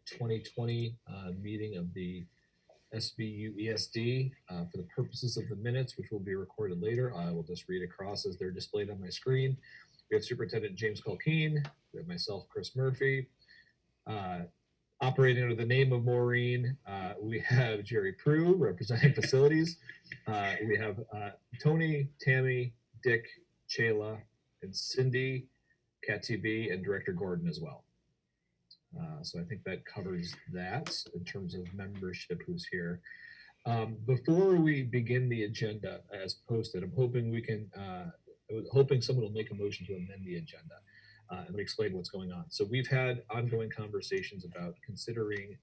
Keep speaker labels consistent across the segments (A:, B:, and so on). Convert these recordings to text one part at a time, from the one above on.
A: 2020 meeting of the SVUESD. For the purposes of the minutes, which will be recorded later, I will just read across as they're displayed on my screen. We have Superintendent James Culkeen, we have myself, Chris Murphy. Operating under the name of Maureen, we have Jerry Prue representing facilities. We have Tony, Tammy, Dick, Chayla, and Cindy, Cat TV, and Director Gordon as well. So I think that covers that in terms of membership who's here. Before we begin the agenda as posted, I'm hoping we can, I was hoping someone will make a motion to amend the agenda. And let me explain what's going on. So we've had ongoing conversations about considering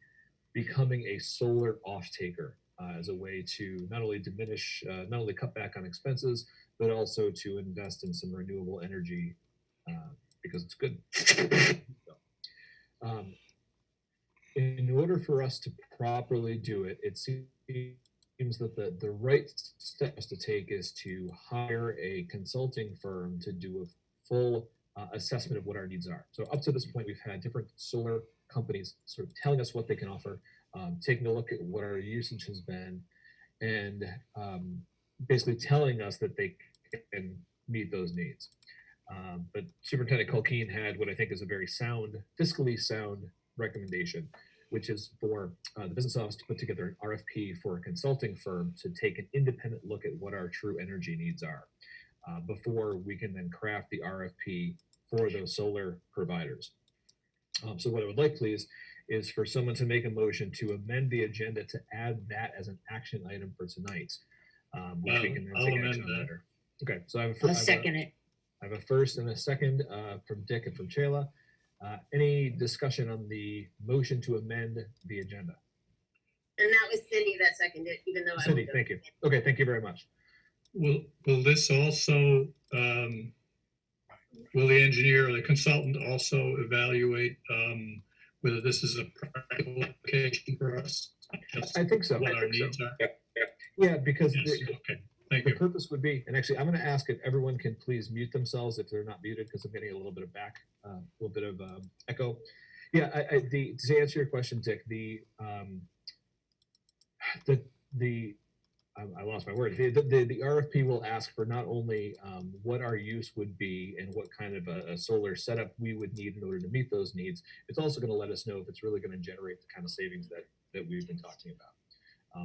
A: becoming a solar off-taker as a way to not only diminish, not only cut back on expenses, but also to invest in some renewable energy because it's good. So, in order for us to properly do it, it seems that the right steps to take is to hire a consulting firm to do a full assessment of what our needs are. So up to this point, we've had different solar companies sort of telling us what they can offer, taking a look at what our usage has been, and basically telling us that they can meet those needs. But Superintendent Culkeen had what I think is a very sound, fiscally sound recommendation, which is for the business office to put together an RFP for a consulting firm to take an independent look at what our true energy needs are before we can then craft the RFP for those solar providers. So what I would like, please, is for someone to make a motion to amend the agenda to add that as an action item for tonight, which we can then take action on later. Okay, so
B: I'll second it.
A: I have a first and a second from Dick and from Chayla. Any discussion on the motion to amend the agenda?
C: And that was Cindy that seconded, even though
A: Cindy, thank you. Okay, thank you very much.
D: Will this also, will the engineer or the consultant also evaluate whether this is a practical application for us?
A: I think so.
D: What our needs are?
A: Yeah, because
D: Yes. Okay, thank
A: the
D: you.
A: purpose would be, and actually I'm going to ask if everyone can please mute themselves if they're not muted, because I'm getting a little bit of echo. Yeah, to answer your question, Dick, I lost my word. The RFP will ask for not only what our use would be and what kind of a solar setup we would need in order to meet those needs. It's also going to let us know if it's really going to generate the kind of savings that we've been talking about.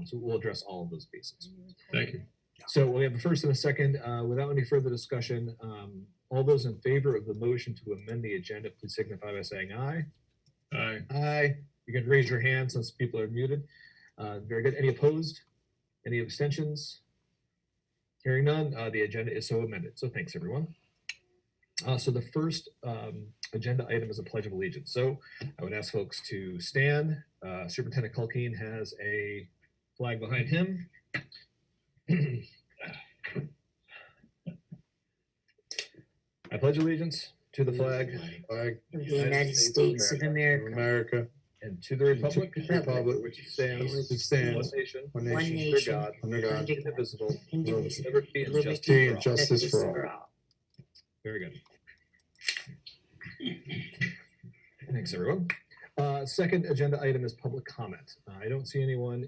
A: So we'll address all of those bases.
D: Thank you.
A: So we have a first and a second. Without any further discussion, all those in favor of the motion to amend the agenda, please signify by saying aye.
D: Aye.
A: Aye. You can raise your hand since people are muted. Very good. Any opposed? Any abstentions? Hearing none, the agenda is so amended. So thanks, everyone. So the first agenda item is a Pledge of Allegiance. So I would ask folks to stand. Superintendent Culkeen has a flag behind him. I pledge allegiance to the flag
B: Of the United States of America.
A: and to the republic which stands one
B: One
A: nation,
B: nation,
A: under God,
B: under God,
A: indivisible,
B: indivisible,
A: liberty and
B: liberty
A: justice
B: and
A: for all.
B: justice for all.
A: Very good. Thanks, everyone. Second agenda item is public comment. I don't see anyone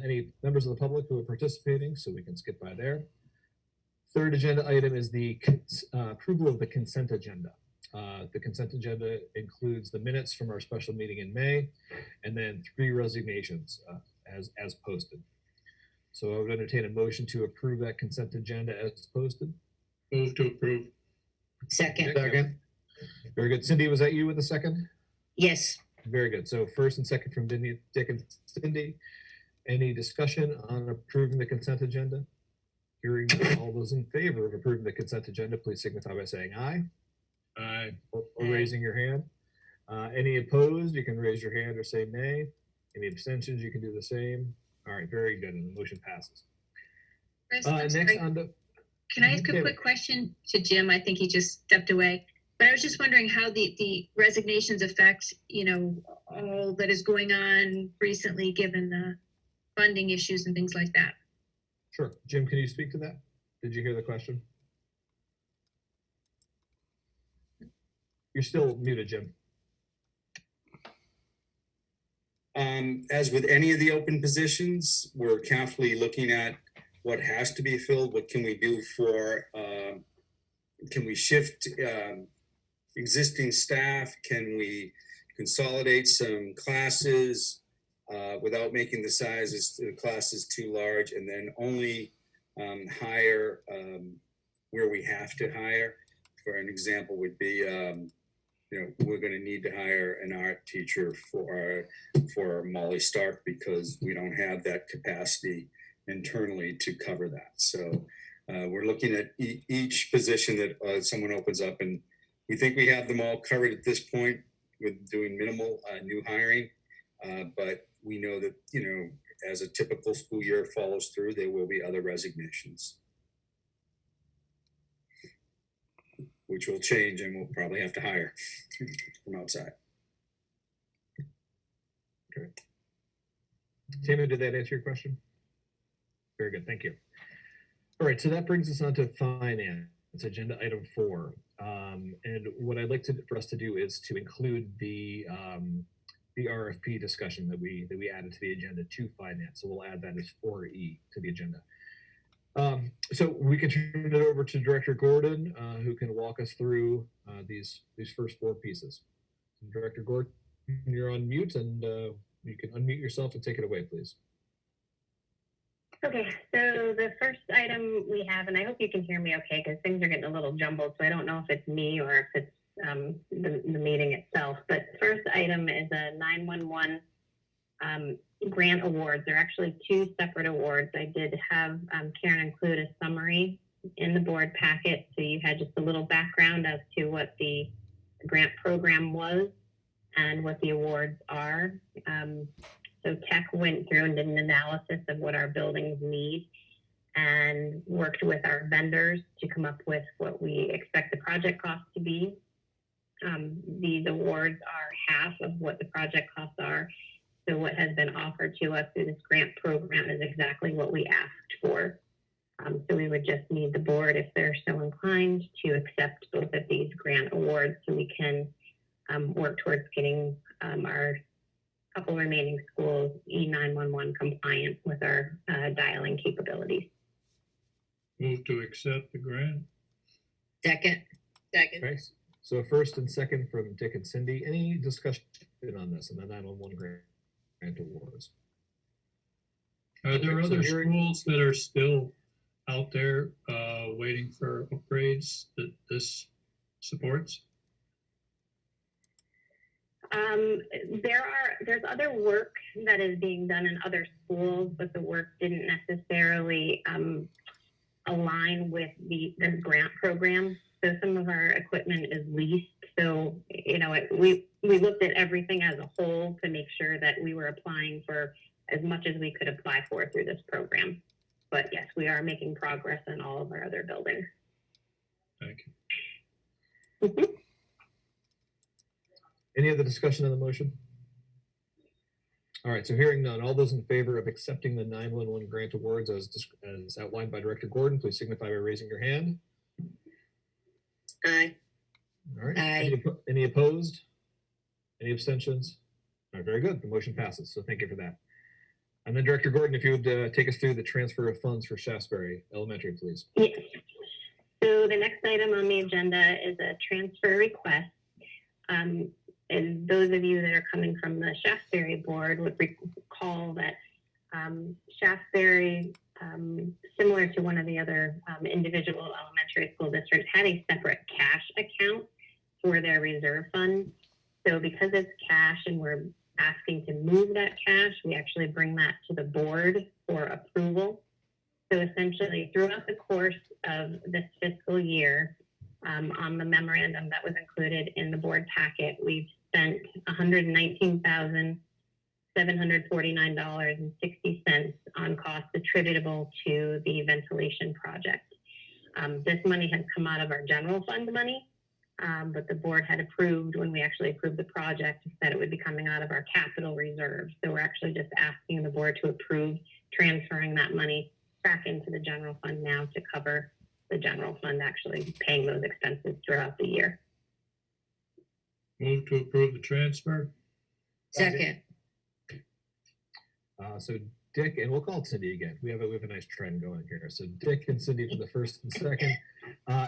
A: any members of the public who are participating, so we can skip by there. Third agenda item is the approval of the consent agenda. The consent agenda includes the minutes from our special meeting in May, and then 3 resignations as posted. So I would entertain a motion to approve that consent agenda as posted.
D: Move to approve.
B: Second,
A: Second. Very good. Cindy, was that you with the second?
B: yes.
A: Very good. So first and second from Dick and Cindy. Any discussion on approving the consent agenda? Hearing all those in favor of approving the consent agenda, please signify by saying aye.
D: Aye.
A: Or raising your hand. Any opposed, you can raise your hand or say nay. Any abstentions, you can do the same. All right, very good, and the motion passes.
E: Chris, I'm
A: Next
E: sorry.
A: on the,
E: Can I ask a quick question to Jim? I think he just stepped away. But I was just wondering how the resignations affect, all that is going on recently, given the funding issues and things like that.
A: sure. Jim, can you speak to that? Did you hear the question? You're still muted, Jim.
F: As with any of the open positions, we're carefully looking at what has to be filled, what can we do for, can we shift existing staff? Can we consolidate some classes without making the sizes, the classes too large, and then only hire where we have to hire? For an example would be, we're going to need to hire an art teacher for Molly Stark because we don't have that capacity internally to cover that. So we're looking at each position that someone opens up, and we think we have them all covered at this point with doing minimal new hiring. But we know that, as a typical school year follows through, there will be other resignations, which will change, and we'll probably have to hire from outside.
A: Okay. Tammy, did that answer your question? Very good, thank you. All right, so that brings us on to finance. It's agenda item 4. And what I'd like for us to do is to include the RFP discussion that we added to the agenda to finance. So we'll add that as 4E to the agenda. So we can turn it over to Director Gordon, who can walk us through these first 4 pieces. Director Gordon, you're on mute, and you can unmute yourself and take it away, please.
C: Okay, so the first item we have, and I hope you can hear me okay, because things are getting a little jumbled, so I don't know if it's me or if it's the meeting itself. But the first item is a 911 grant awards. There are actually 2 separate awards. I did have Karen include a summary in the board packet, so you had just a little background as to what the grant program was and what the awards are. So Tech went through and did an analysis of what our buildings need and worked with our vendors to come up with what we expect the project cost to be. These awards are half of what the project costs are. So what has been offered to us through this grant program is exactly what we asked for. So we would just need the board, if they're so inclined, to accept both of these grant awards so we can work towards getting our couple remaining schools E911 compliant with our dialing capabilities.
D: Move to accept the grant.
B: Second.
A: Okay. So first and second from Dick and Cindy. Any discussion on this and the 911 grant awards?
D: Are there
A: Okay, so
D: other
A: hearing-
D: schools that are still out there waiting for upgrades that this supports?
C: There's other work that is being done in other schools, but the work didn't necessarily align with the grant program. So some of our equipment is leased. So, we looked at everything as a whole to make sure that we were applying for as much as we could apply for through this program. But yes, we are making progress in all of our other buildings.
D: Thank you.
C: Mm-hmm.
A: Any other discussion on the motion? All right, so hearing none, all those in favor of accepting the 911 grant awards as outlined by Director Gordon, please signify by raising your hand.
C: Aye.
A: All right.
B: Aye.
A: Any opposed? Any abstentions? All right, very good. The motion passes. So thank you for that. And then Director Gordon, if you would take us through the transfer of funds for Shaftesbury Elementary, please.
C: Yes. So the next item on the agenda is a transfer request. And those of you that are coming from the Shaftesbury board would recall that Shaftesbury, similar to one of the other individual elementary school districts, had a separate cash account for their reserve fund. So because it's cash and we're asking to move that cash, we actually bring that to the board for approval. So essentially, throughout the course of this fiscal year, on the memorandum that was included in the board packet, we've spent $119,749.60 on costs attributable to the ventilation project. This money has come out of our general fund money, but the board had approved, when we actually approved the project, that it would be coming out of our capital reserve. So we're actually just asking the board to approve transferring that money back into the general fund now to cover the general fund actually paying those expenses throughout the year.
D: Move to approve the transfer.
B: Second.
A: So Dick, and we'll call Cindy again. We have a nice trend going here. So Dick and Cindy for the first and second.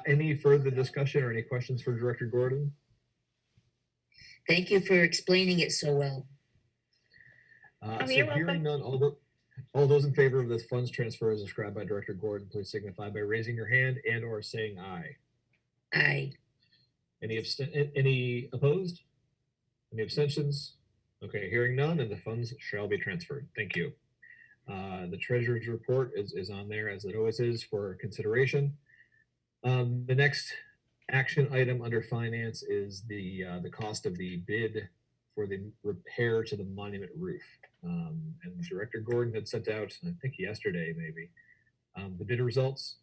A: Any further discussion or any questions for Director Gordon?
B: Thank you for explaining it so well.
A: So
C: you're
A: hearing none, all those in favor of this funds transfer as described by Director Gordon, please signify by raising your hand and or saying aye.
B: Aye.
A: Any opposed? Any abstentions? Okay, hearing none, and the funds shall be transferred. Thank you. The treasurer's report is on there as it always is for consideration. The next action item under finance is the cost of the bid for the repair to the monument roof. And Director Gordon had sent out, I think yesterday maybe, the bid results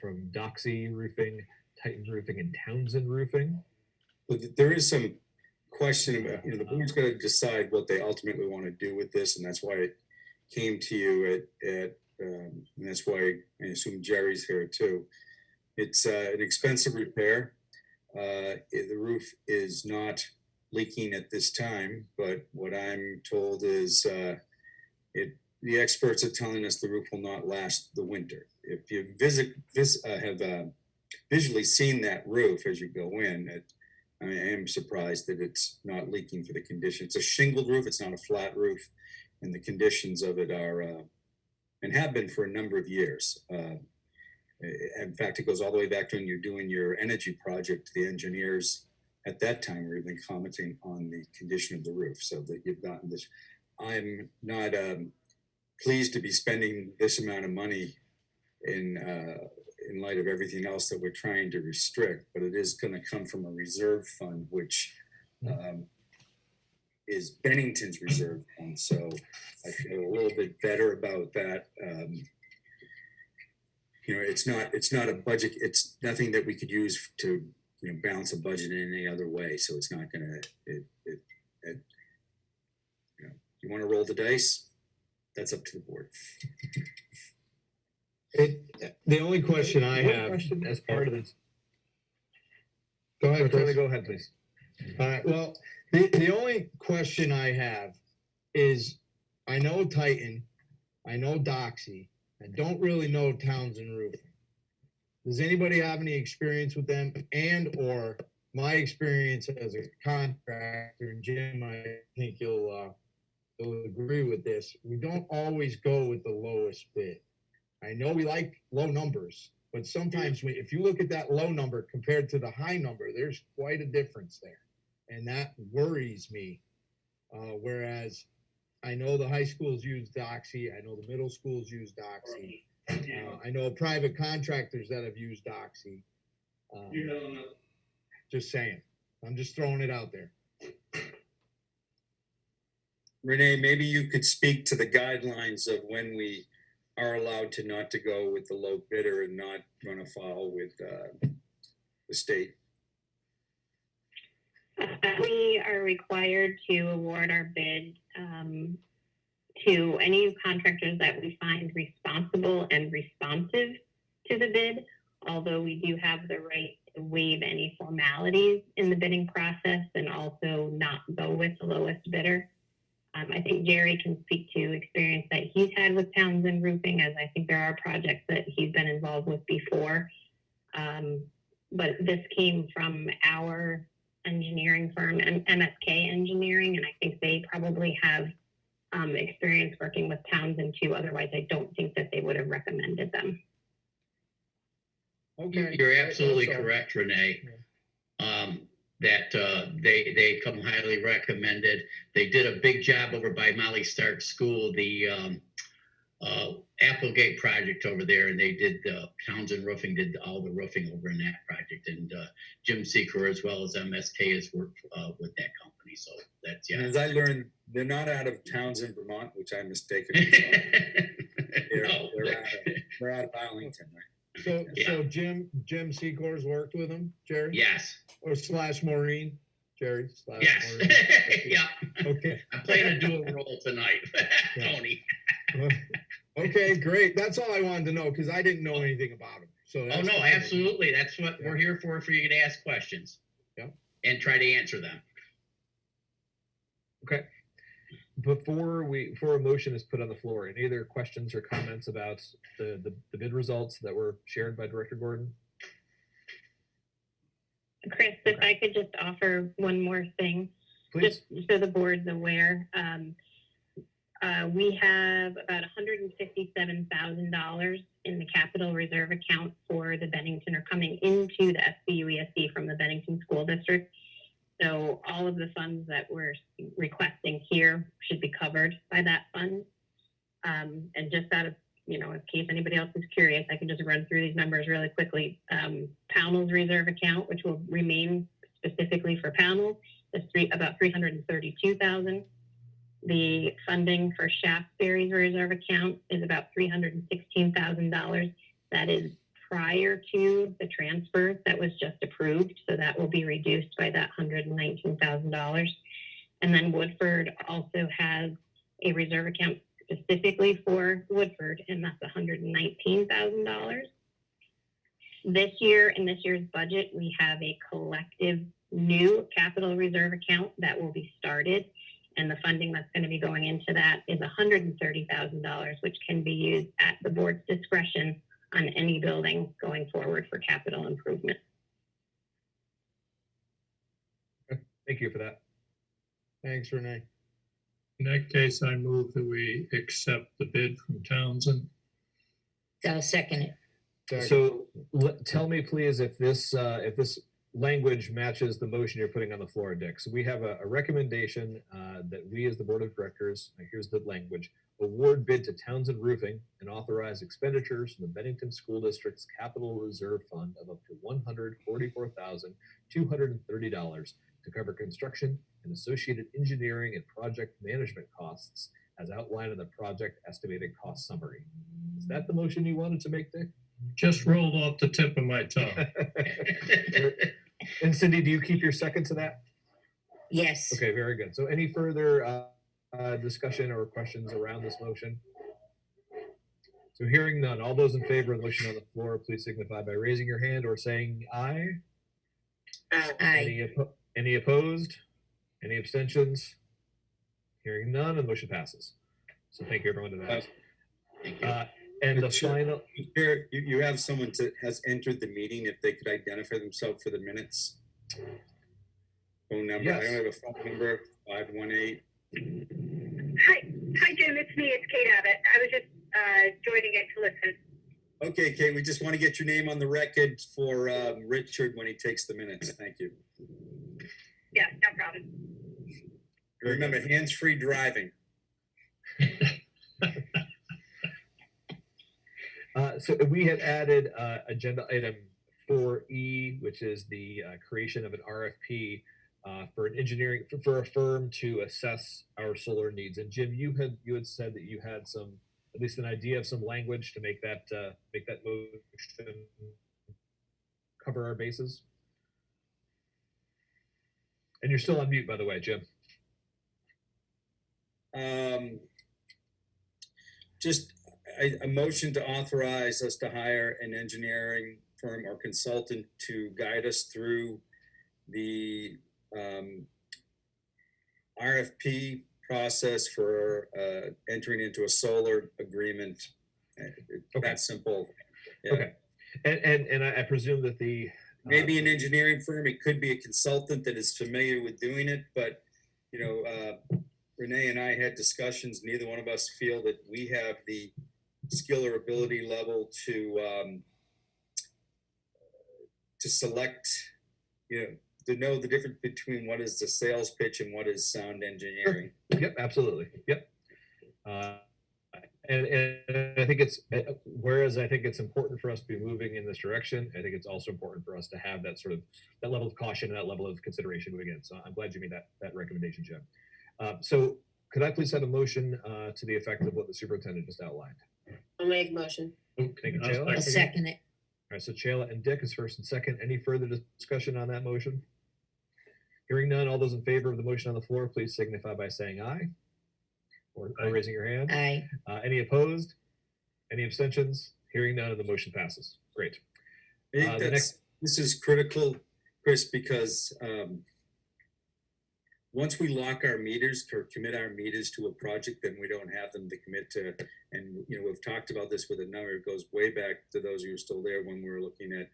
A: from Doxy Roofing, Titan Roofing, and Townsend Roofing.
F: But there is some question about, the board's got to decide what they ultimately want to do with this, and that's why it came to you and that's why I assume Jerry's here too. It's an expensive repair. The roof is not leaking at this time, but what I'm told is the experts are telling us the roof will not last the winter. If you have visually seen that roof as you go in, I am surprised that it's not leaking for the condition. It's a shingled roof. It's not a flat roof, and the conditions of it are and have been for a number of years. In fact, it goes all the way back to when you're doing your energy project. The engineers at that time were even commenting on the condition of the roof, so that you've gotten this. I'm not pleased to be spending this amount of money in light of everything else that we're trying to restrict, but it is going to come from a reserve fund, which is Bennington's reserve fund. So I feel a little bit better about that. It's not a budget. It's nothing that we could use to balance a budget in any other way. So it's not going to. You want to roll the dice? That's up to the board.
G: The only question I
A: One
G: have,
A: question as part of this.
G: go ahead, Chris.
A: Go ahead, please.
G: All right, well, the only question I have is, I know Titan, I know Doxy, I don't really know Townsend Roofing. Does anybody have any experience with them, and or my experience as a contractor, and Jim, I think you'll agree with this, we don't always go with the lowest bid. I know we like low numbers, but sometimes if you look at that low number compared to the high number, there's quite a difference there. And that worries me. Whereas I know the high schools use Doxy. I know the middle schools use Doxy. I know private contractors that have used Doxy. Just saying. I'm just throwing it out there.
F: Renee, maybe you could speak to the guidelines of when we are allowed to not to go with the low bidder and not run afoul with the state.
C: We are required to award our bid to any contractors that we find responsible and responsive to the bid, although we do have the right to waive any formalities in the bidding process and also not go with the lowest bidder. I think Jerry can speak to experience that he's had with Townsend Roofing, as I think there are projects that he's been involved with before. But this came from our engineering firm, MSK Engineering, and I think they probably have experience working with Townsend too. Otherwise, I don't think that they would have recommended them.
G: Okay.
H: You're absolutely correct, Renee. That they come highly recommended. They did a big job over by Molly Stark School, the Applegate project over there, and they did Townsend Roofing did all the roofing over in that project, and Jim Secor as well as MSK has worked with that company. So that's
F: And as I learned, they're not out of Townsend, Vermont, which I mistakenly thought. They're out of Arlington, right?
G: So Jim Secor's worked with him, Jerry?
H: Yes.
G: Or / Maureen? Jerry /
H: Yes.
G: Maureen?
H: Yeah.
G: Okay.
H: I'm playing a dual role tonight,
G: Yeah.
H: Tony.
G: Okay, great. That's all I wanted to know, because I didn't know anything about him. So
H: Oh
G: that's
H: no,
G: fine.
H: absolutely. That's what we're here for you to ask questions.
G: Yeah.
H: And try to answer them.
A: Okay. before a motion is put on the floor, any other questions or comments about the bid results that were shared by Director Gordon?
C: Chris, if I could just offer one more thing,
A: Please.
C: just so the board's aware. We have about $157,000 in the capital reserve account for the Bennington, or coming into the SVUESD from the Bennington School District. So all of the funds that we're requesting here should be covered by that fund. And just out of, in case anybody else is curious, I can just run through these numbers really quickly. Pownell's reserve account, which will remain specifically for Pownell, is about $332,000. The funding for Shaftesbury's reserve account is about $316,000. That is prior to the transfer that was just approved, so that will be reduced by that $119,000. And then Woodford also has a reserve account specifically for Woodford, and that's $119,000. This year, in this year's budget, we have a collective new capital reserve account that will be started, and the funding that's going to be going into that is $130,000, which can be used at the board's discretion on any building going forward for capital improvement.
A: Thank you for that.
G: Thanks, Renee.
D: In that case, I move that we accept the bid from Townsend.
B: I'll second it.
A: So tell me, please, if this language matches the motion you're putting on the floor, Dick. So we have a recommendation that we, as the board of directors, here's the language: award bid to Townsend Roofing and authorize expenditures from the Bennington School District's Capital Reserve Fund of up to $144,230 to cover construction and associated engineering and project management costs as outlined in the project estimated cost summary. Is that the motion you wanted to make, Dick?
D: Just rolled off the tip of my tongue.
A: And Cindy, do you keep your second to that?
B: Yes.
A: Okay, very good. So any further discussion or questions around this motion? So hearing none, all those in favor of the motion on the floor, please signify by raising your hand or saying aye.
B: Aye.
A: Any opposed? Any abstentions? Hearing none, the motion passes. So thank you everyone to that.
H: Thank you.
A: And the
F: Sure.
A: final,
F: Here, you have someone has entered the meeting, if they could identify themselves for the minutes. Phone number,
A: Yes.
F: I don't have a phone number, 518.
I: Hi, Jim. It's me. It's Kate Abbott. I was just joining it to listen.
F: Okay, Kate, we just want to get your name on the record for Richard when he takes the minutes. Thank you.
I: Yeah, no problem.
F: Remember, hands-free driving.
A: So we had added agenda item 4E, which is the creation of an RFP for an engineering, for a firm to assess our solar needs. And Jim, you had said that you had some, at least an idea of some language to make that motion cover our bases. And you're still on mute, by the way, Jim.
F: Just a motion to authorize us to hire an engineering firm or consultant to guide us through the RFP process for entering into a solar agreement. That simple. Yeah.
A: Okay. And I presume that the
F: Maybe an engineering firm, it could be a consultant that is familiar with doing it, but Renee and I had discussions. Neither one of us feel that we have the skill or ability level to select, to know the difference between what is the sales pitch and what is sound engineering.
A: Yep, absolutely. Yep. And I think whereas I think it's important for us to be moving in this direction, I think it's also important for us to have that level of caution and that level of consideration moving in. So I'm glad you made that recommendation, Jim. So could I please have a motion to the effect of what the superintendent just outlined?
B: I'll make motion.
A: Thank you, Chayla.
B: I'll second it.
A: All right, so Chayla and Dick is first and second. Any further discussion on that motion? Hearing none, all those in favor of the motion on the floor, please signify by saying aye or raising your hand.
B: Aye.
A: Any opposed? Any abstentions? Hearing none, and the motion passes. Great.
F: I think this is critical, Chris, because once we lock our meters or commit our meters to a project, then we don't have them to commit to. And, you know, we've talked about this with a number, it goes way back to those who are still there when we were looking at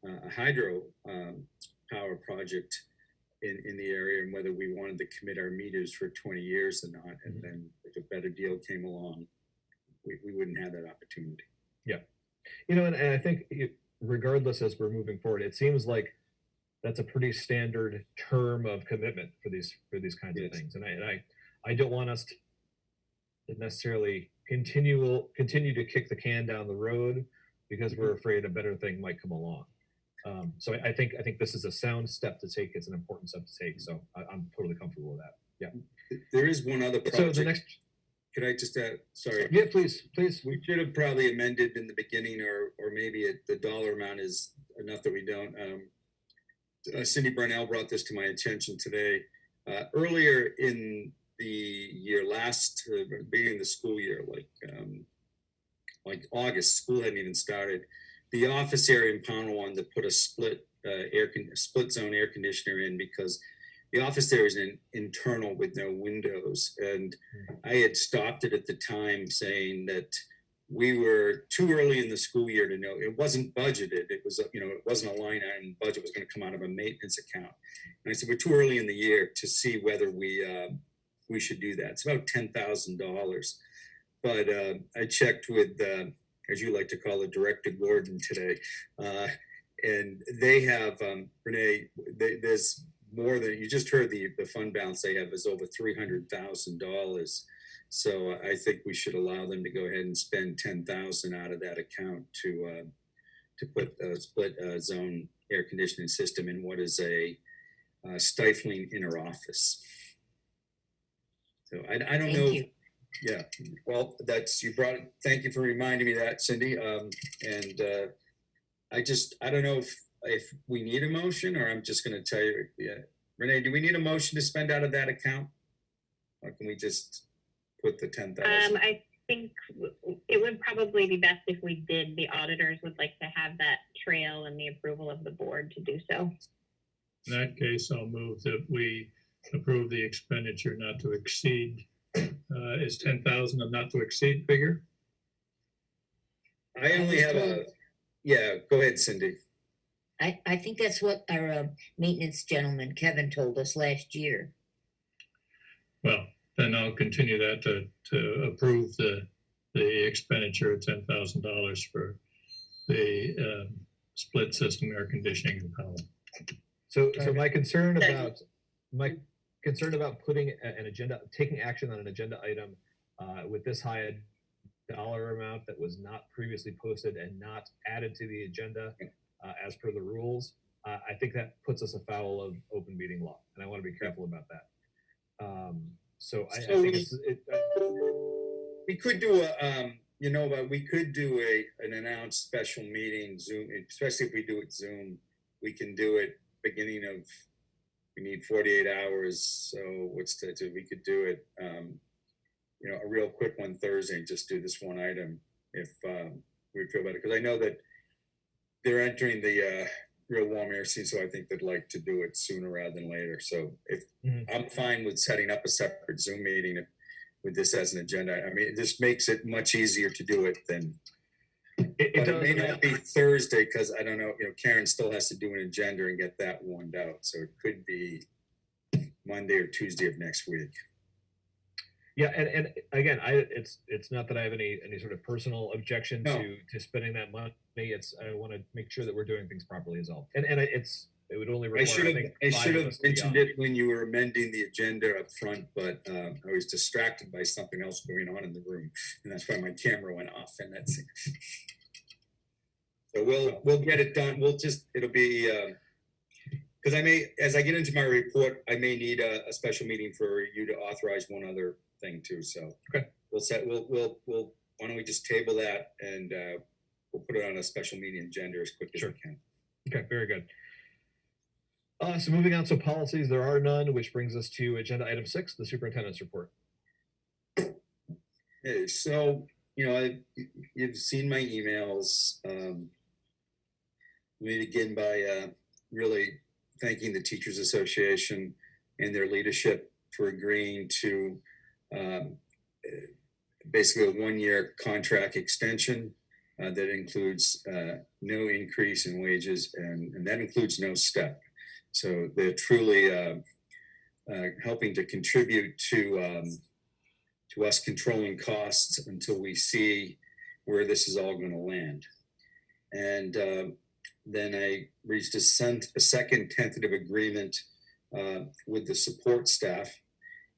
F: a hydro power project in the area, and whether we wanted to commit our meters for 20 years or not. And then if a better deal came along, we wouldn't have that opportunity.
A: Yeah. You know, and I think regardless as we're moving forward, it seems like that's a pretty standard term of commitment for these kinds of things. And I don't want us to necessarily continue to kick the can down the road because we're afraid a better thing might come along. So I think this is a sound step to take. It's an important step to take. So I'm totally comfortable with that. Yeah.
F: There is one other project.
A: So the next.
F: Could I just add? Sorry.
A: Yeah, please.
F: We should have probably amended in the beginning, or maybe the dollar amount is enough that we don't. Cindy Brunel brought this to my attention today. Earlier in the year, beginning of the school year, like August, school hadn't even started. The office area in Pownell wanted to put a split zone air conditioner in because the office there is an internal with no windows. And I had stopped it at the time saying that we were too early in the school year to know. It wasn't budgeted. It was, you know, it wasn't a line item. Budget was going to come out of a maintenance account. And I said, we're too early in the year to see whether we should do that. It's about $10,000. But I checked with, as you like to call it, Director Gordon today. And they have, Renee, there's more than, you just heard the fund balance they have is over $300,000. So I think we should allow them to go ahead and spend $10,000 out of that account to put a split zone air conditioning system in what is a stifling inner office. So I don't
B: Thank
F: know.
B: you.
F: Yeah, well, thank you for reminding me of that, Cindy. I don't know if we need a motion, or I'm just going to tell you, yeah. Renee, do we need a motion to spend out of that account? Or can we just put the 10,000?
C: I think it would probably be best if we did. The auditors would like to have that trail and the approval of the board to do so.
D: In that case, I'll move that we approve the expenditure not to exceed, is 10,000 a not to exceed figure?
F: I only have yeah, go ahead, Cindy.
B: I think that's what our maintenance gentleman, Kevin, told us last year.
D: Well, then I'll continue that to approve the expenditure of $10,000 for the split system air conditioning in Powell.
A: So my concern about putting an agenda, taking action on an agenda item with this high a dollar amount that was not previously posted and not added to the agenda as per the rules, I think that puts us afoul of open meeting law, and I want to be careful about that. I think
F: we could do we could do an announced special meeting Zoom, especially if we do it Zoom. We can do it beginning of, we need 48 hours. So we could do it, a real quick one Thursday and just do this one item if we feel better. Because I know that they're entering the real warm air season, so I think they'd like to do it sooner rather than later. So if I'm fine with setting up a separate Zoom meeting with this as an agenda. I mean, this makes it much easier to do it than. It may not be Thursday because I don't know. Karen still has to do an agenda and get that warmed out, so it could be Monday or Tuesday of next week.
A: Yeah, and again, it's not that I have any sort of personal objection to spending that money. I want to make sure that we're doing things properly as well. And it would only require.
F: I should have mentioned it when you were amending the agenda up front, but I was distracted by something else going on in the room, and that's why my camera went off. And that's it. So we'll get it done. It'll be because as I get into my report, I may need a special meeting for you to authorize one other thing too. So
A: okay,
F: we'll why don't we just table that and we'll put it on a special meeting agenda as quick as we can.
A: Okay, very good. So moving on to policies, there are none, which brings us to agenda item 6, the superintendent's report.
F: Okay, so you've seen my emails. Let me begin by really thanking the Teachers Association. and their leadership for agreeing to basically a 1-year contract extension that includes no increase in wages, and that includes no step. So they're truly helping to contribute to us controlling costs until we see where this is all going to land. And then I reached a second tentative agreement with the support staff,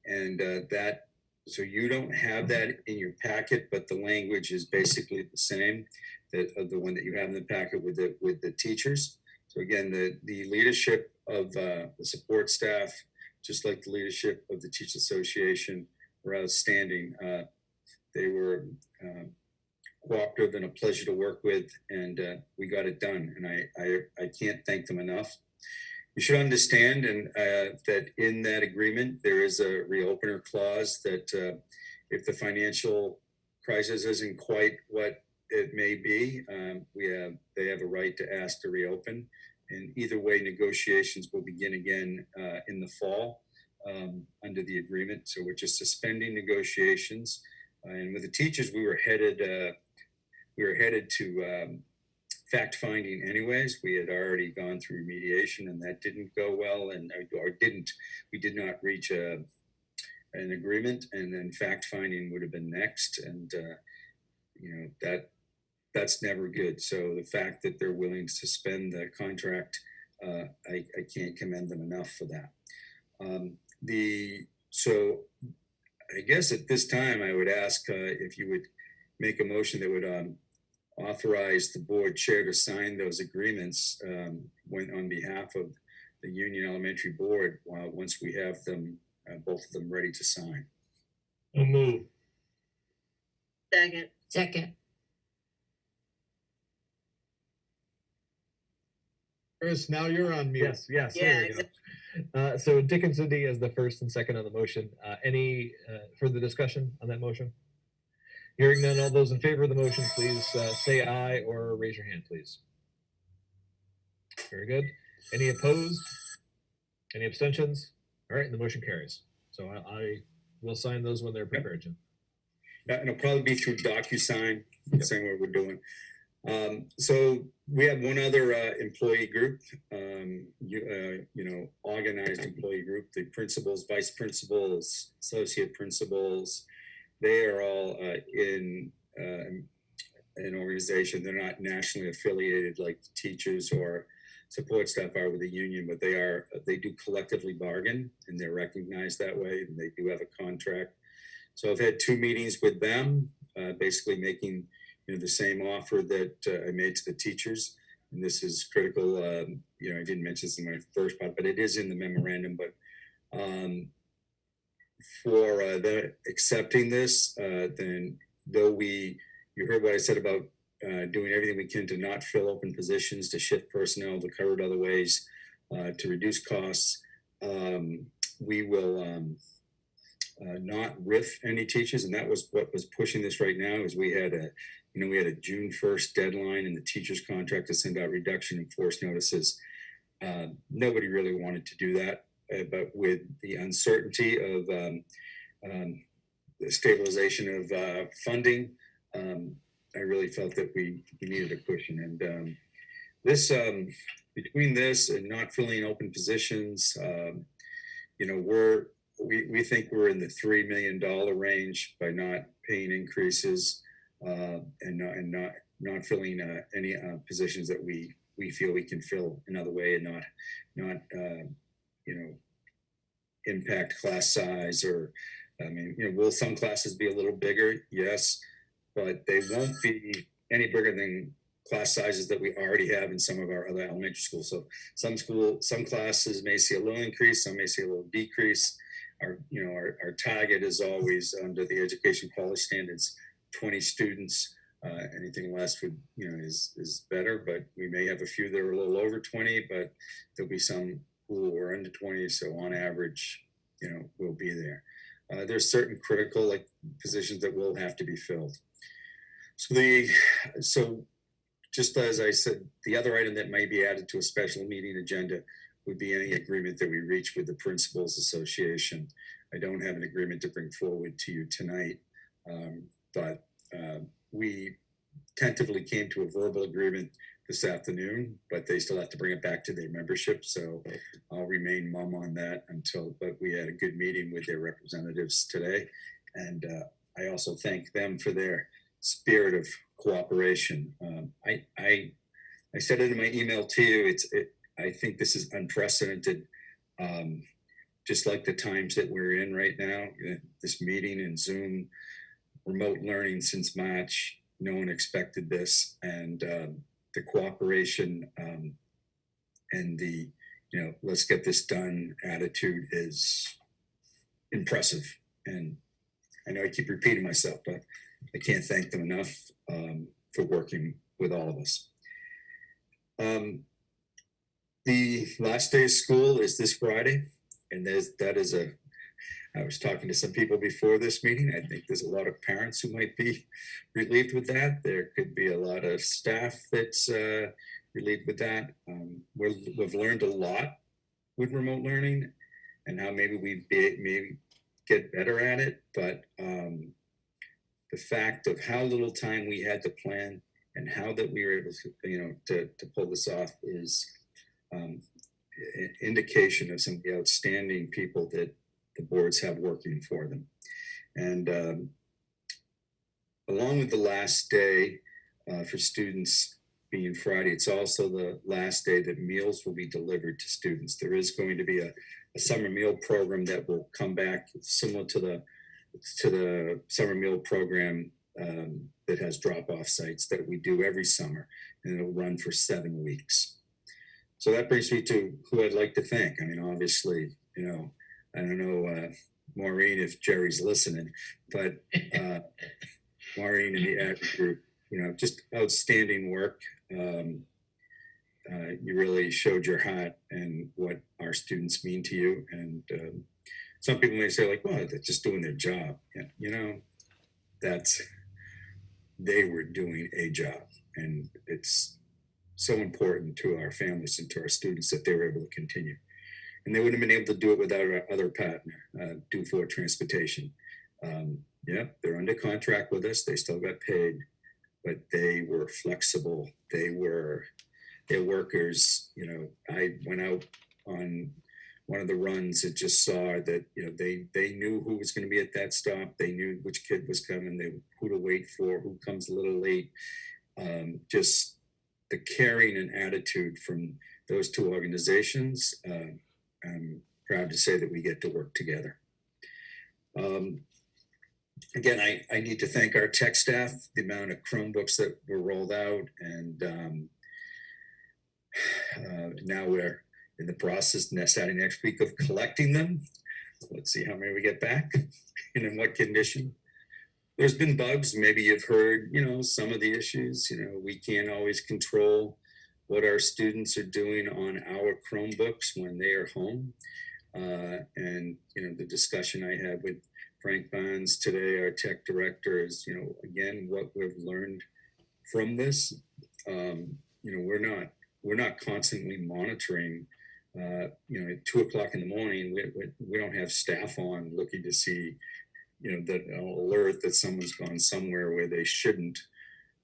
F: and so you don't have that in your packet, but the language is basically the same, that of the one that you have in the packet with the teachers. So again, the leadership of the support staff, just like the leadership of the Teachers Association, were outstanding. They were cooperative and a pleasure to work with, and we got it done. And I can't thank them enough. You should understand that in that agreement, there is a reopener clause that if the financial crisis isn't quite what it may be, they have a right to ask to reopen. And either way, negotiations will begin again in the fall under the agreement. So we're just suspending negotiations. And with the teachers, we were headed to fact-finding anyways. We had already gone through mediation, and that didn't go well, we did not reach an agreement, and then fact-finding would have been next. And that's never good. So the fact that they're willing to suspend the contract, I can't commend them enough for that. So I guess at this time I would ask if you would make a motion that would authorize the board chair to sign those agreements on behalf of the Union Elementary Board once we have them, both of them ready to sign.
D: I'll move.
B: Second.
G: Chris, now you're on mute.
A: Yes, there we go. So Dick and Cindy as the first and second on the motion. Any further discussion on that motion? Hearing none, all those in favor of the motion, please say aye or raise your hand, please. Very good. Any opposed? Any abstentions? All right, and the motion carries. So I will sign those when they're prepared, Jim.
F: And it'll probably be through DocuSign, the same way we're doing. So we have one other employee group, organized employee group, the principals, vice principals, associate principals. They are all in an organization. They're not nationally affiliated like teachers or support staff are with the union, but they do collectively bargain, and they're recognized that way, and they do have a contract. So I've had 2 meetings with them, basically making the same offer that I made to the teachers. And this is critical. I didn't mention this in my first part, but it is in the memorandum. But for accepting this, then though you heard what I said about doing everything we can to not fill open positions, to shift personnel, to cover it other ways, to reduce costs, we will not RIF any teachers. And that was what was pushing this right now, is we had a June 1st deadline in the teacher's contract to send out reduction in force notices. Nobody really wanted to do that, but with the uncertainty of the stabilization of funding, I really felt that we needed a cushion. And this, between this and not filling open positions, we think we're in the $3 million range by not paying increases and not filling any positions that we feel we can fill another way, and not impact class size. Or will some classes be a little bigger? Yes, but they won't be any bigger than class sizes that we already have in some of our other elementary schools. So some classes may see a little increase, some may see a little decrease. Our target is always, under the education quality standards, 20 students. Anything less is better, but we may have a few that are a little over 20, but there'll be some who are under 20. So on average, we'll be there. There's certain critical positions that will have to be filled. So just as I said, the other item that may be added to a special meeting agenda would be any agreement that we reach with the Principals Association. I don't have an agreement to bring forward to you tonight, but we tentatively came to a verbal agreement this afternoon, but they still have to bring it back to their membership. So I'll remain mum on that but we had a good meeting with their representatives today. And I also thank them for their spirit of cooperation. I said it in my email to you, I think this is unprecedented. Just like the times that we're in right now, this meeting and Zoom, remote learning since March, no one expected this. And the cooperation and the, let's get this done attitude is impressive. And I know I keep repeating myself, but I can't thank them enough for working with all of us. The last day of school is this Friday, and I was talking to some people before this meeting. I think there's a lot of parents who might be relieved with that. There could be a lot of staff that's relieved with that. We've learned a lot with remote learning and how maybe maybe get better at it. But the fact of how little time we had to plan and how that we were able to, to pull this off is an indication of some of the outstanding people that the boards have working for them. And along with the last day for students being Friday, it's also the last day that meals will be delivered to students. There is going to be a summer meal program that will come back similar to the summer meal program that has drop-off sites that we do every summer, and it'll run for 7 weeks. So that brings me to who I'd like to thank. I mean, obviously, I don't know, Maureen, if Jerry's listening, but Maureen and the ad group, just outstanding work. You really showed your heart and what our students mean to you. And some people may say, like, well, they're just doing their job. Yeah, they were doing a job, and it's so important to our families and to our students that they were able to continue. And they wouldn't have been able to do it without our other partner, Do4 Transportation. They're under contract with us. They still got paid, but they were flexible. They're workers. I went out on one of the runs and just saw that, they knew who was going to be at that stop. They knew which kid was coming, who to wait for, who comes a little late. Just the caring and attitude from those two organizations. I'm proud to say that we get to work together. Again, I need to thank our tech staff, the amount of Chromebooks that were rolled out, and now we're in the process starting next week of collecting them. Let's see how many we get back and in what condition. There's been bugs. Maybe you've heard, some of the issues. We can't always control what our students are doing on our Chromebooks when they are home. And, the discussion I had with Frank Barnes today, our tech director, is, again, what we've learned from this. We're not constantly monitoring, at 2:00 in the morning, we don't have staff on looking to see, that alert that someone's gone somewhere where they shouldn't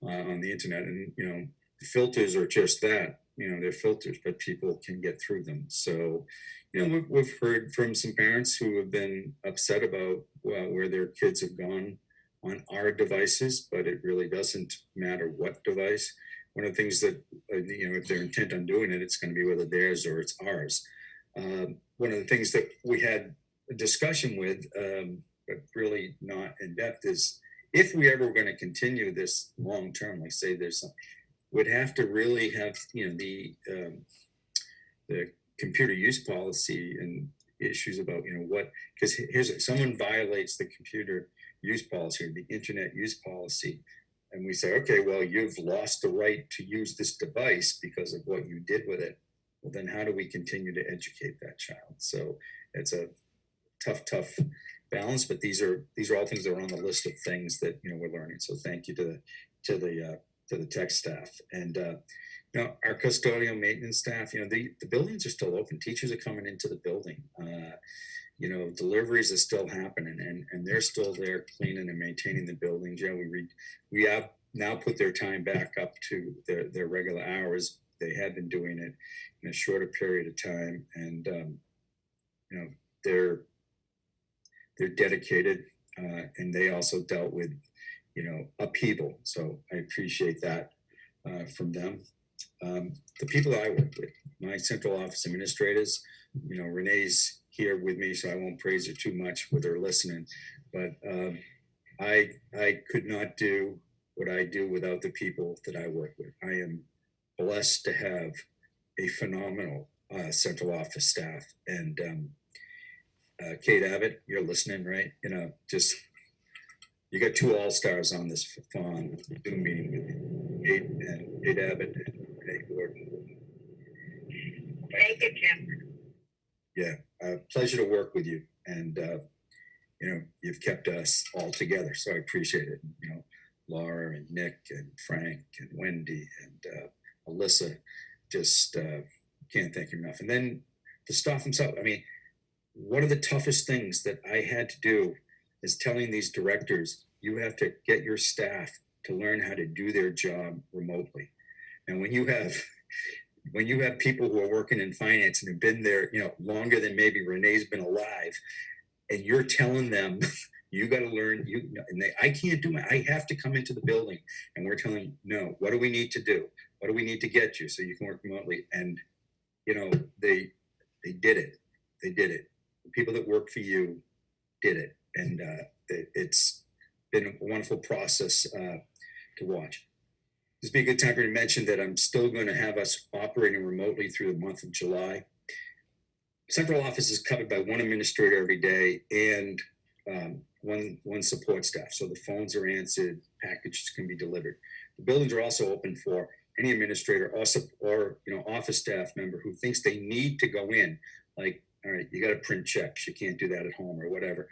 F: on the internet. And, the filters are just that, they're filters, but people can get through them. So, we've heard from some parents who have been upset about where their kids have gone on our devices, but it really doesn't matter what device. One of the things that, if they're intent on doing it, it's going to be whether theirs or it's ours. One of the things that we had a discussion with, but really not in depth, is if we ever were going to continue this long term, like say there's some, would have to really have, the computer use policy and issues about, because here's someone violates the computer use policy or the internet use policy. And we say, okay, well, you've lost the right to use this device because of what you did with it. Well, then how do we continue to educate that child? So it's a tough balance, but these are all things that are on the list of things that, we're learning. So thank you to the the tech staff. And our custodial maintenance staff, the buildings are still open. Teachers are coming into the building. Deliveries are still happening, and they're still there cleaning and maintaining the buildings. We have now put their time back up to their regular hours. They had been doing it in a shorter period of time, and they're dedicated, and they also dealt with upheaval. So I appreciate that from them. The people that I work with, my central office administrators, Renee's here with me, so I won't praise her too much with her listening, but I could not do what I do without the people that I work with. I am blessed to have a phenomenal central office staff. And Kate Abbott, you're listening, right? You got two all-stars on this Zoom meeting with me, Kate Abbott and Renee Gordon.
I: Thank you, Jim.
F: Yeah, pleasure to work with you. And, you've kept us all together, so I appreciate it. Laura and Nick and Frank and Wendy and Alyssa, just can't thank you enough. And then the staff themselves. I mean, one of the toughest things that I had to do is telling these directors, you have to get your staff to learn how to do their job remotely. And when you have people who are working in finance and have been there, longer than maybe Renee's been alive, and you're telling them, you got to learn, I can't do it. I have to come into the building, and we're telling, no, what do we need to do? What do we need to get you so you can work remotely? And, they did it. They did it. The people that work for you did it. And it's been a wonderful process to watch. This would be a good time for me to mention that I'm still going to have us operating remotely through the month of July. Central office is covered by one administrator every day and one support staff. So the phones are answered, packages can be delivered. The buildings are also open for any administrator or office staff member who thinks they need to go in. Like, all right, you got to print checks. You can't do that at home or whatever.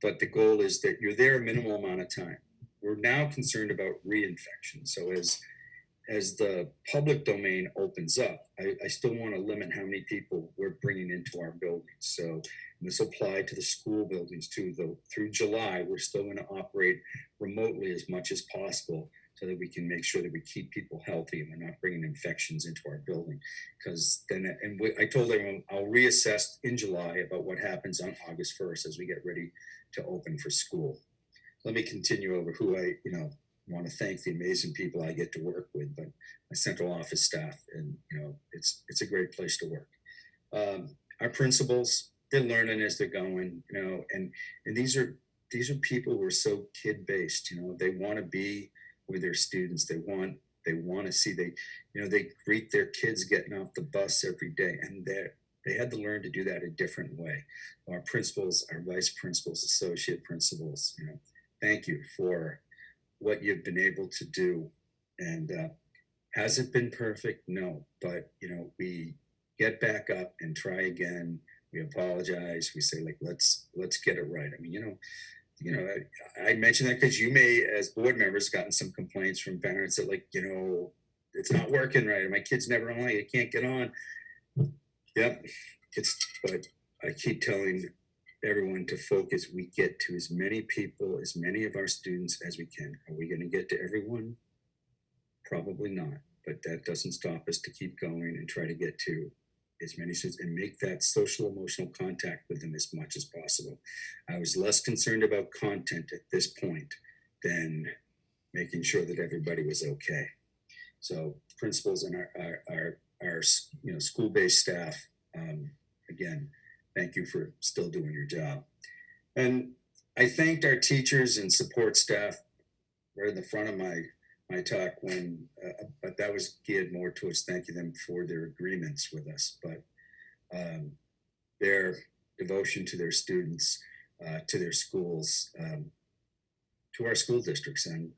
F: But the goal is that you're there a minimal amount of time. We're now concerned about reinfection. So as the public domain opens up, I still want to limit how many people we're bringing into our buildings. So this will apply to the school buildings too, though through July, we're still going to operate remotely as much as possible so that we can make sure that we keep people healthy and we're not bringing infections into our building. Because then, I told everyone, I'll reassess in July about what happens on August 1st as we get ready to open for school. Let me continue over who I, want to thank the amazing people I get to work with, but my central office staff, and it's a great place to work. Our principals, they're learning as they're going, and these are people who are so kid based. They want to be with their students. They want to see they greet their kids getting off the bus every day, and they had to learn to do that a different way. Our principals, our vice principals, associate principals, thank you for what you've been able to do. And has it been perfect? No, but we get back up and try again. We apologize. We say, let's get it right. I mean, I mentioned that because you may, as board members, gotten some complaints from parents that it's not working right. My kid's never online. It can't get on. Yep. But I keep telling everyone to focus. We get to as many people, as many of our students as we can. Are we going to get to everyone? Probably not, but that doesn't stop us to keep going and try to get to as many students and make that social emotional contact with them as much as possible. I was less concerned about content at this point than making sure that everybody was okay. So principals and our school-based staff, again, thank you for still doing your job. And I thanked our teachers and support staff right in the front of my talk but that was geared more towards thanking them for their agreements with us, but their devotion to their students, to their schools, to our school districts, and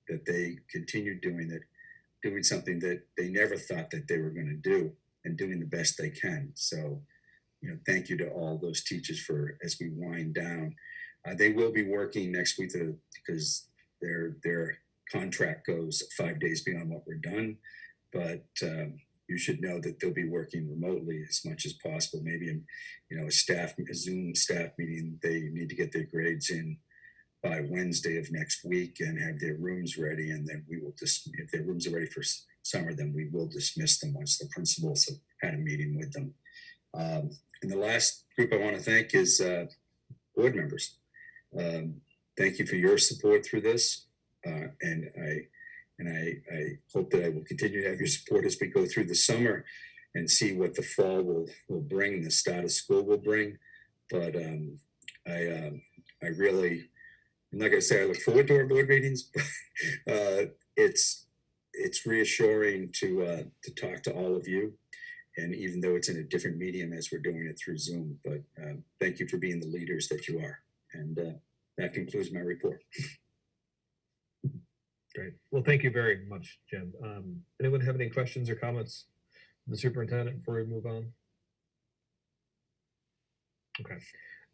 F: that they continue doing something that they never thought that they were going to do, and doing the best they can. So, thank you to all those teachers as we wind down. They will be working next week because they're contract goes 5 days beyond what we're done. But you should know that they'll be working remotely as much as possible. Maybe in, a Zoom staff meeting, they need to get their grades in by Wednesday of next week and have their rooms ready. And then we will just, if their rooms are ready for summer, then we will dismiss them once the principals have had a meeting with them. And the last group I want to thank is board members. Thank you for your support through this. And I hope that I will continue to have your support as we go through the summer and see what the fall will bring, the start of school will bring. But I really, I'm not going to say I look forward to our board meetings, but it's reassuring to talk to all of you. And even though it's in a different medium as we're doing it through Zoom, but thank you for being the leaders that you are. And that concludes my report.
A: Great. Well, thank you very much, Jim. Anyone have any questions or comments from the superintendent before we move on? Okay.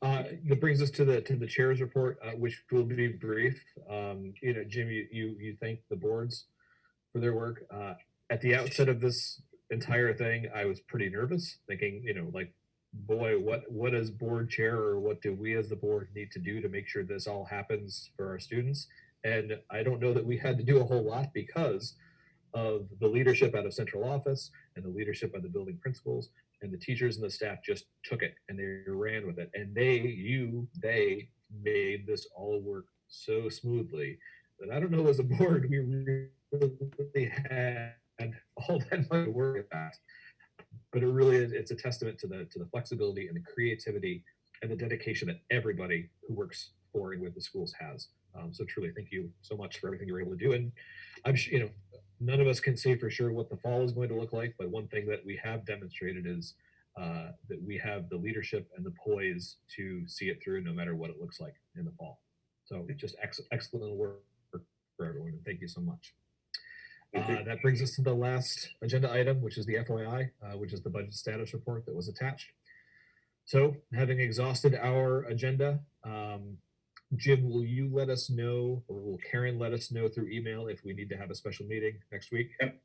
A: That brings us to the chair's report, which will be brief. Jim, you thank the boards for their work. At the outset of this entire thing, I was pretty nervous, thinking, boy, what as board chair, or what do we as the board need to do to make sure this all happens for our students? And I don't know that we had to do a whole lot because of the leadership out of central office and the leadership of the building principals, and the teachers and the staff just took it and they ran with it. And they made this all work so smoothly that I don't know as a board, we really had all that much to worry about. But it really is, it's a testament to the flexibility and the creativity and the dedication that everybody who works for and with the schools has. So truly, thank you so much for everything you were able to do. And I'm sure, none of us can say for sure what the fall is going to look like, but one thing that we have demonstrated is that we have the leadership and the poise to see it through no matter what it looks like in the fall. So just excellent work for everyone, and thank you so much. That brings us to the last agenda item, which is the FYI, which is the budget status report that was attached. So having exhausted our agenda, Jim, will you let us know, or will Karen let us know through email if we need to have a special meeting next week?
F: Yep.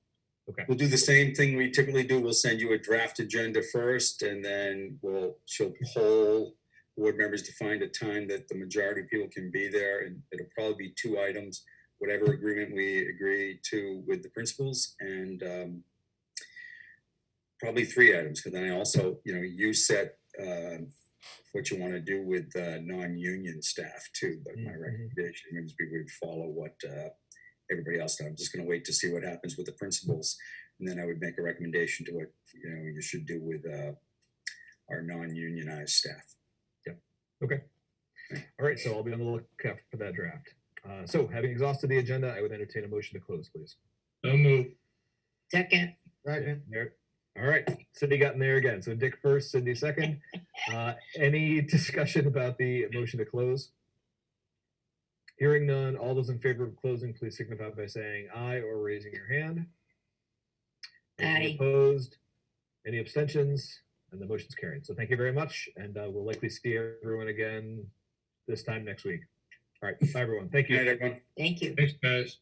A: Okay.
F: We'll do the same thing we typically do. We'll send you a draft agenda first, and then she'll poll board members to find a time that the majority of people can be there. And it'll probably be 2 items, whatever agreement we agree to with the principals, and probably 3 items. Because then I also, you set what you want to do with non-union staff too. But my recommendation is we would follow what everybody else does. I'm just going to wait to see what happens with the principals, and then I would make a recommendation to what you should do with our non-unionized staff.
A: Yep. Okay. All right. So I'll be on the lookout for that draft. So having exhausted the agenda, I would entertain a motion to close, please.
D: So move.
B: Second.
G: Right.
A: There. All right. Cindy got in there again. So Dick first, Cindy second. Any discussion about the motion to close? Hearing none, all those in favor of closing, please signify by saying aye or raising your hand. Any
B: Aye.
A: opposed? Any abstentions? And the motion's carried. So thank you very much. And we'll likely see everyone again this time next week. All right. Bye, everyone. Thank
F: Good night,
A: you.
F: everyone.
B: Thank you.
D: Thanks, guys.